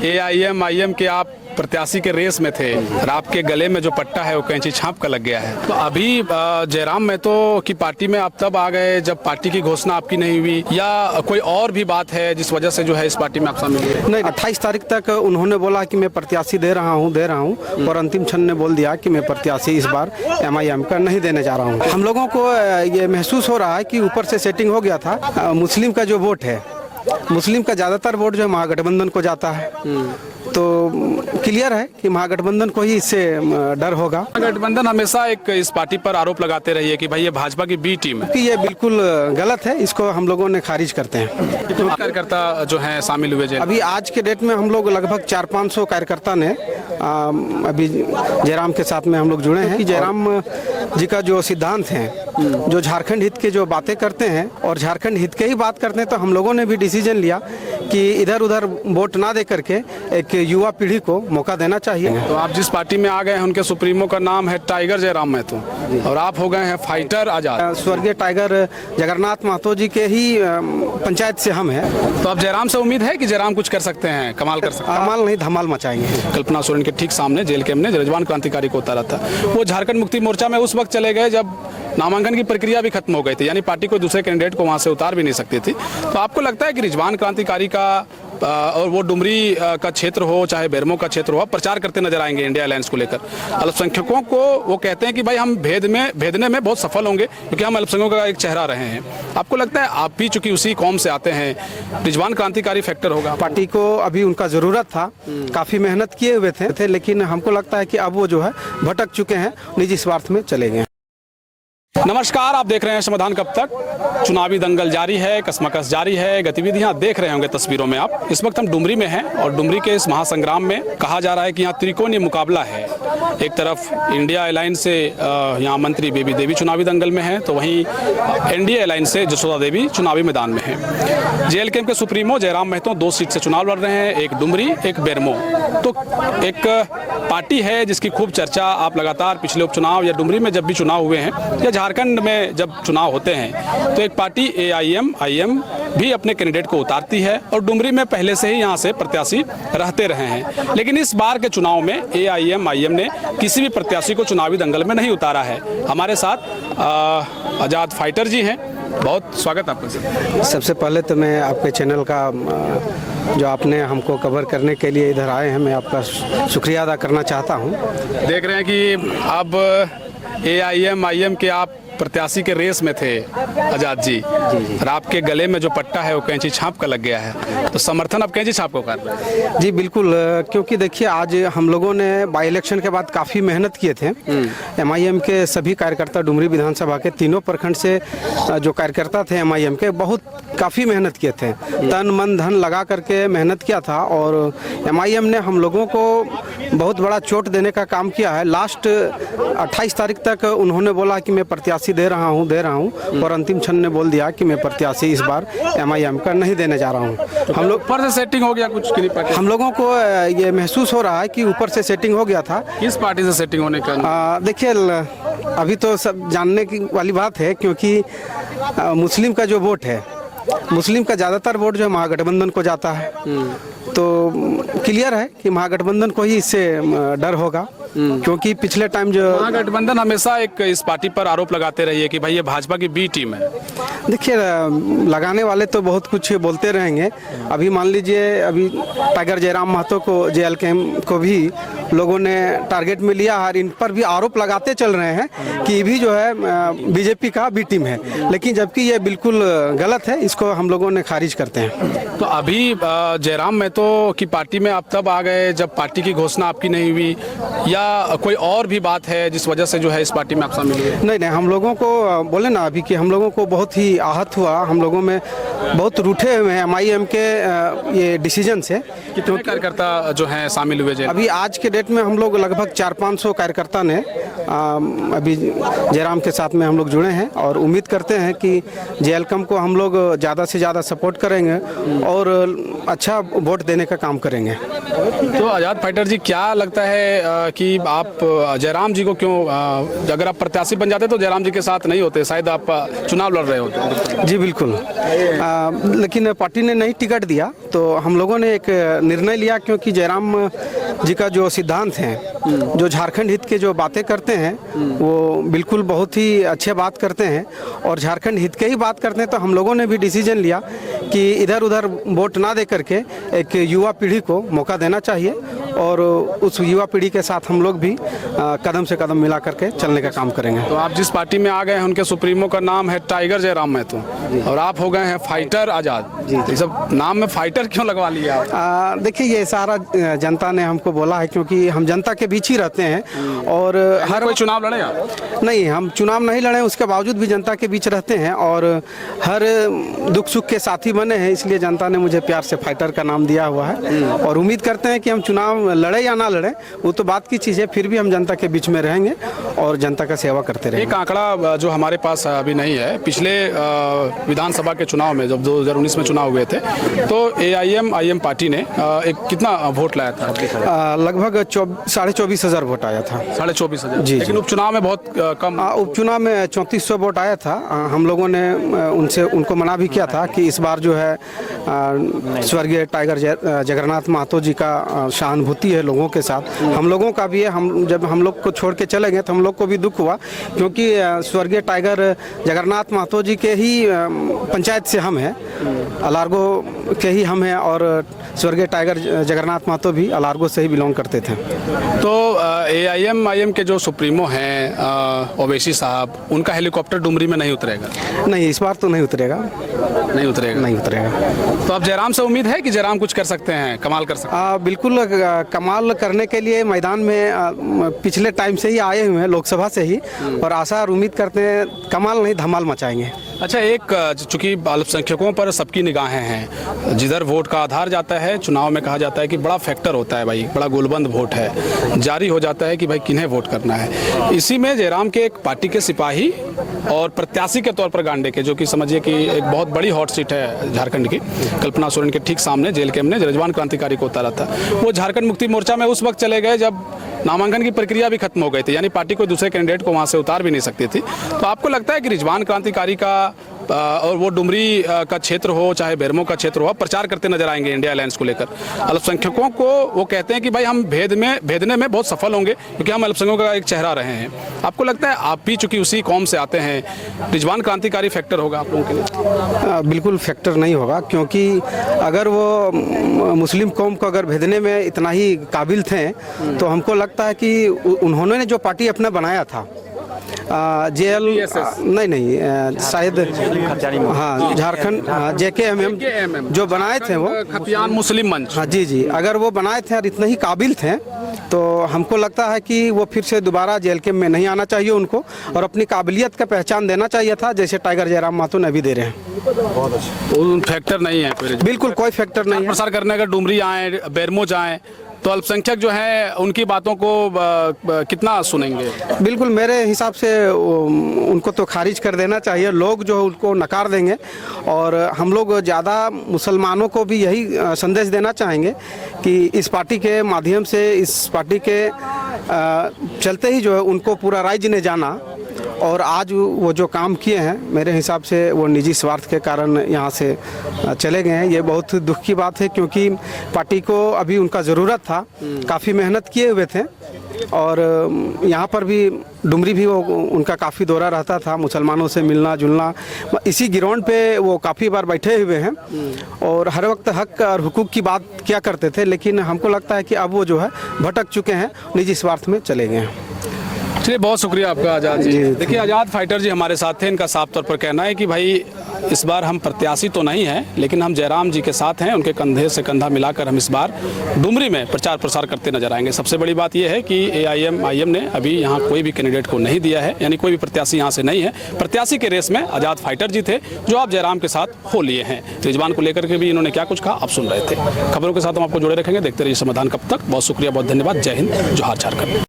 AIM IM के आप प्रत्याशी के रेस में थे और आपके गले में जो पट्टा है वो कैंची छाप का लग गया है। तो अभी जयराम महतो की पार्टी में आप तब आ गए जब पार्टी की घोषणा आपकी नहीं हुई, या कोई और भी बात है जिस वजह से जो है इस पार्टी में आप शामिल हुए? नहीं, 28 तारीख तक उन्होंने बोला कि मैं प्रत्याशी दे रहा हूं और अंतिम क्षण ने बोल दिया कि मैं प्रत्याशी इस बार एमआईएम का नहीं देने जा रहा हूं। हम लोगों को ये महसूस हो रहा है कि ऊपर से सेटिंग हो गया था। मुस्लिम का जो वोट है, मुस्लिम का ज़्यादातर वोट जो है महागठबंधन को जाता है, तो क्लियर है कि महागठबंधन को ही इससे डर होगा। गठबंधन हमेशा एक इस पार्टी पर आरोप लगाते रही है कि भाई ये भाजपा की बी टीम है, कि ये बिल्कुल गलत है, इसको हम लोगों ने खारिज करते हैं। तो कार्यकर्ता जो है शामिल हुए जेल? अभी आज के डेट में हम लोग लगभग 400-500 कार्यकर्ता ने अभी जयराम के साथ में हम लोग जुड़े हैं कि जयराम जी का जो सिद्धांत हैं, जो झारखंड हित के जो बातें करते हैं और झारखंड हित के ही बात करते हैं, तो हम लोगों ने भी डिसीजन लिया कि इधर उधर वोट ना दे करके एक युवा पीढ़ी को मौका देना चाहिए। तो आप जिस पार्टी में आ गए हैं उनके सुप्रीमो का नाम है टाइगर जयराम महतो और आप हो गए हैं फाइटर आजाद। स्वर्गीय टाइगर जगन्नाथ महतो जी के ही पंचायत से हम हैं। तो अब जयराम से उम्मीद है कि जयराम कुछ कर सकते हैं, कमाल कर सकते हैं? कमाल नहीं, धमाल मचाएंगे। कल्पना सोरेन के ठीक सामने जेल के हमने जजवान क्रांतिकारी को उतारा था। वो झारखंड मुक्ति मोर्चा में उस वक्त चले गए जब नामांकन की प्रक्रिया भी खत्म हो गई थी, यानी पार्टी कोई दूसरे कैंडिडेट को वहां से उतार भी नहीं सकती थी। तो आपको लगता है कि रिजवान क्रांतिकारी का और वो डुमरी का क्षेत्र हो चाहे बेरमो का क्षेत्र हो, प्रचार करते नजर आएंगे इंडिया अलायंस को लेकर? अल्पसंख्यकों को वो कहते हैं कि भाई हम भेदने में बहुत सफल होंगे क्योंकि हम अल्पसंख्यकों का एक चेहरा रहे हैं। आपको लगता है आप भी चूंकि उसी कौम से आते हैं, रिजवान क्रांतिकारी फैक्टर होगा? पार्टी को अभी उनका जरूरत था, काफी मेहनत किए हुए थे, लेकिन हमको लगता है कि अब वो जो है भटक चुके हैं, निजी स्वार्थ में चले गए। नमस्कार, आप देख रहे हैं समाधान कब तक। चुनावी दंगल जारी है, कसमकस जारी है, गतिविधियां देख रहे होंगे तस्वीरों में आप। इस वक्त हम डुमरी में हैं और डुमरी के इस महासंग्राम में कहा जा रहा है कि यहाँ त्रिकोणीय मुकाबला है। एक तरफ इंडिया अलायंस से यहाँ मंत्री बेबी देवी चुनावी दंगल में है, तो वहीं एनडीए अलायंस से जसोदा देवी चुनावी मैदान में है। जेएलकेएम के सुप्रीमो जयराम महतो 2 सीट से चुनाव लड़ रहे हैं, एक डुमरी एक बेरमो। तो एक पार्टी है जिसकी खूब चर्चा आप लगातार पिछले उपचुनाव या डुमरी में जब भी चुनाव हुए हैं या झारखंड में जब चुनाव होते हैं तो एक पार्टी एआईएम आईएम भी अपने कैंडिडेट को उतारती है और डुमरी में पहले से ही यहाँ से प्रत्याशी रहते रहे हैं। लेकिन इस बार के चुनाव में एआईएम आईएम ने किसी भी प्रत्याशी को चुनावी दंगल में नहीं उतारा है। हमारे साथ आजाद फाइटर जी हैं, बहुत स्वागत आपका। सबसे पहले तो मैं आपके चैनल का जो आपने हमको कवर करने के लिए इधर आए हैं, मैं आपका शुक्रिया अदा करना चाहता हूं। देख रहे हैं कि अब एआईएम आईएम के आप प्रत्याशी के रेस में थे आजाद जी, और आपके गले में जो पट्टा है वो कैंची छाप का लग गया है, तो समर्थन अब कैंची छाप को कर रहे हैं? जी बिल्कुल, क्योंकि देखिए आज हम लोगों ने बाई इलेक्शन के बाद काफ़ी मेहनत किए थे। एमआईएम के सभी कार्यकर्ता डुमरी विधानसभा के तीनों प्रखंड से जो कार्यकर्ता थे एमआईएम के, बहुत काफ़ी मेहनत किए थे, तन मन धन लगा करके मेहनत किया था और एमआईएम ने हम लोगों को बहुत बड़ा चोट देने का काम किया है। लास्ट 28 तारीख तक उन्होंने बोला कि मैं प्रत्याशी दे रहा हूं और अंतिम क्षण ने बोल दिया कि मैं प्रत्याशी इस बार एमआईएम का नहीं देने जा रहा हूं। हम लोग ऊपर से सेटिंग हो गया कुछ? हम लोगों को ये महसूस हो रहा है कि ऊपर से सेटिंग हो गया था। किस पार्टी से सेटिंग होने का? देखिए अभी तो सब जानने की वाली बात है, क्योंकि मुस्लिम का जो वोट है, मुस्लिम का ज़्यादातर वोट जो है महागठबंधन को जाता है, तो क्लियर है कि महागठबंधन को ही इससे डर होगा, क्योंकि पिछले टाइम जो महागठबंधन हमेशा एक इस पार्टी पर आरोप लगाते रही है कि भाई ये भाजपा की बी टीम है। देखिए लगाने वाले तो बहुत कुछ बोलते रहेंगे। अभी मान लीजिए अभी टाइगर जयराम महतो को, जेएलकेएम को भी लोगों ने टारगेट में लिया और इन पर भी आरोप लगाते चल रहे हैं कि ये भी जो है बीजेपी का बी टीम है, लेकिन जबकि ये बिल्कुल गलत है, इसको हम लोगों ने खारिज करते हैं। तो अभी जयराम महतो की पार्टी में आप तब आ गए जब पार्टी की घोषणा आपकी नहीं हुई, या कोई और भी बात है जिस वजह से जो है इस पार्टी में आप शामिल हुए? नहीं, हम लोगों को बोले ना अभी कि हम लोगों को बहुत ही आहत हुआ, हम लोगों में बहुत रूठे हुए हैं एमआईएम के ये डिसीजन से। कितने कार्यकर्ता जो हैं शामिल हुए? अभी आज के डेट में हम लोग लगभग 400-500 कार्यकर्ता ने अभी जयराम के साथ में हम लोग जुड़े हैं और उम्मीद करते हैं कि जेएलकेएम को हम लोग ज़्यादा से ज़्यादा सपोर्ट करेंगे और अच्छा वोट देने का काम करेंगे। तो आजाद फाइटर जी, क्या लगता है कि आप जयराम जी को क्यों, अगर आप प्रत्याशी बन जाते तो जयराम जी के साथ नहीं होते, शायद आप चुनाव लड़ रहे होते। जी बिल्कुल, लेकिन पार्टी ने नहीं टिकट दिया तो हम लोगों ने एक निर्णय लिया, क्योंकि जयराम जी का जो सिद्धांत है, जो झारखंड हित के जो बातें करते हैं, वो बिल्कुल बहुत ही अच्छे बात करते हैं और झारखंड हित के ही बात करते हैं। तो हम लोगों ने भी डिसीजन लिया कि इधर उधर वोट ना दे करके एक युवा पीढ़ी को मौका देना चाहिए और उस युवा पीढ़ी के साथ हम लोग भी कदम से कदम मिला करके चलने का काम करेंगे। तो आप जिस पार्टी में आ गए हैं उनके सुप्रीमो का नाम है टाइगर जयराम महतो और आप हो गए हैं फाइटर आजाद। ये सब नाम में फाइटर क्यों लगवा लिया आप? देखिए, ये सारा जनता ने हमको बोला है, क्योंकि हम जनता के बीच ही रहते हैं और हर कोई चुनाव लड़े आप? नहीं, हम चुनाव नहीं लड़े, उसके बावजूद भी जनता के बीच रहते हैं और हर दुख सुख के साथी बने हैं, इसलिए जनता ने मुझे प्यार से फाइटर का नाम दिया हुआ है और उम्मीद करते हैं कि हम चुनाव लड़े या ना लड़े वो तो बात की चीज़ है, फिर भी हम जनता के बीच में रहेंगे और जनता का सेवा करते रहेंगे। एक आंकड़ा जो हमारे पास अभी नहीं है, पिछले विधानसभा के चुनाव में जब 2019 में चुनाव हुए थे तो AIM पार्टी ने एक कितना वोट लाया था? लगभग 24,500 वोट आया था। 24,500 जी, लेकिन उपचुनाव में बहुत कम। उपचुनाव में 3400 वोट आया था। हम लोगों ने उनको मना भी किया था कि इस बार जो है स्वर्गीय टाइगर जगन्नाथ महतो जी का सहानुभूति है लोगों के साथ, हम लोगों का भी है। जब हम लोग को छोड़ के चले गए तो हम लोग को भी दुख हुआ, क्योंकि स्वर्गीय टाइगर जगन्नाथ महतो जी के ही पंचायत से हम हैं, अलारगो के ही हम हैं और स्वर्गीय टाइगर जगन्नाथ महतो भी अलारगो से ही बिलोंग करते थे। तो AIM के जो सुप्रीमो हैं ओवैसी साहब, उनका हेलीकॉप्टर डुमरी में नहीं उतरेगा? नहीं, इस बार तो नहीं उतरेगा। नहीं उतरेगा? नहीं उतरेगा। तो अब जयराम से उम्मीद है कि जयराम कुछ कर सकते हैं, कमाल कर सकते हैं? बिल्कुल, कमाल करने के लिए मैदान में पिछले टाइम से ही आए हुए हैं, लोकसभा से ही, और आशा और उम्मीद करते हैं कमाल नहीं धमाल मचाएंगे। अच्छा, एक चूंकि अल्पसंख्यकों पर सबकी निगाहें हैं, जिधर वोट का आधार जाता है, चुनाव में कहा जाता है कि बड़ा फैक्टर होता है भाई, बड़ा गोलबंद वोट है, जारी हो जाता है कि भाई किन्हें वोट करना है। इसी में जयराम के एक पार्टी के सिपाही और प्रत्याशी के तौर पर गांडे के, जो कि समझिए कि एक बहुत बड़ी हॉट सीट है झारखंड की, कल्पना सोरेन के ठीक सामने जेल कैंप ने जजवान क्रांतिकारी को उतारा था। वो झारखंड मुक्ति मोर्चा में उस वक्त चले गए जब नामांकन की प्रक्रिया भी खत्म हो गई थी, यानी पार्टी कोई दूसरे कैंडिडेट को वहां से उतार भी नहीं सकती थी। तो आपको लगता है कि रिजवान क्रांतिकारी का और वो डुमरी का क्षेत्र हो चाहे बेरमो का क्षेत्र हो, प्रचार करते नजर आएंगे इंडिया अलायंस को लेकर? अल्पसंख्यकों को वो कहते हैं कि भाई हम भेदने में बहुत सफल होंगे क्योंकि हम अल्पसंख्यकों का एक चेहरा रहे हैं। आपको लगता है आप भी चूंकि उसी कौम से आते हैं, रिजवान क्रांतिकारी फैक्टर होगा आप लोगों के लिए? बिल्कुल फैक्टर नहीं होगा, क्योंकि अगर वो मुस्लिम कौम को अगर भेदने में इतना ही काबिल थे तो हमको लगता है कि उन्होंने जो पार्टी अपना बनाया था जेएल नहीं शायद हाँ झारखंड JKMM जो बनाए थे वो खतियान मुस्लिम मंच, हाँ जी, अगर वो बनाए थे और इतने ही काबिल थे तो हमको लगता है कि वो फिर से दोबारा जेल के में नहीं आना चाहिए उनको, और अपनी काबिलियत का पहचान देना चाहिए था, जैसे टाइगर जयराम महतो ने अभी दे रहे हैं। फैक्टर नहीं है, बिल्कुल कोई फैक्टर नहीं है। प्रसार करने का डुमरी आए, बेरमो जाए तो अल्पसंख्यक जो है उनकी बातों को कितना सुनेंगे? बिल्कुल मेरे हिसाब से उनको तो खारिज कर देना चाहिए, लोग जो उनको नकार देंगे। और हम लोग ज़्यादा मुसलमानों को भी यही संदेश देना चाहेंगे कि इस पार्टी के माध्यम से, इस पार्टी के चलते ही जो है उनको पूरा राज्य ने जाना, और आज वो जो काम किए हैं मेरे हिसाब से वो निजी स्वार्थ के कारण यहाँ से चले गए हैं। ये बहुत दुख की बात है, क्योंकि पार्टी को अभी उनका ज़रूरत था, काफ़ी मेहनत किए हुए थे, और यहाँ पर भी डुमरी भी वो उनका काफ़ी दौरा रहता था, मुसलमानों से मिलना जुलना, इसी ग्राउंड पे वो काफ़ी बार बैठे हुए हैं और हर वक्त हक और हुकूक की बात किया करते थे। लेकिन हमको लगता है कि अब वो जो है भटक चुके हैं, निजी स्वार्थ में चले गए हैं। चलिए, बहुत शुक्रिया आपका आज़ाद जी। देखिए, आज़ाद फाइटर जी हमारे साथ थे, इनका साफ तौर पर कहना है कि भाई इस बार हम प्रत्याशी तो नहीं हैं, लेकिन हम जयराम जी के साथ हैं, उनके कंधे से कंधा मिलाकर हम इस बार डुमरी में प्रचार प्रसार करते नजर आएंगे। सबसे बड़ी बात यह है कि AIM ने अभी यहाँ कोई भी कैंडिडेट को नहीं दिया है, यानी कोई भी प्रत्याशी यहाँ से नहीं है। प्रत्याशी के रेस में आज़ाद फाइटर जी थे, जो आप जयराम के साथ हो लिए हैं। रिजवान को लेकर के भी इन्होंने क्या कुछ कहा आप सुन रहे थे। खबरों के साथ हम आपको जुड़े रखेंगे, देखते रहिए समाधान कब तक। बहुत शुक्रिया, बहुत धन्यवाद। जय हिंद, जोहार झारखंड।